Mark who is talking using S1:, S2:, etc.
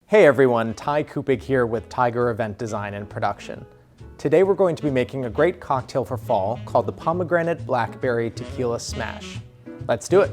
S1: Hey everyone, Ty Kuppig here with Tiger Event Design and Production. Today we're going to be making a great cocktail for fall called the Pomegranate Blackberry Tequila Smash. Let's do it!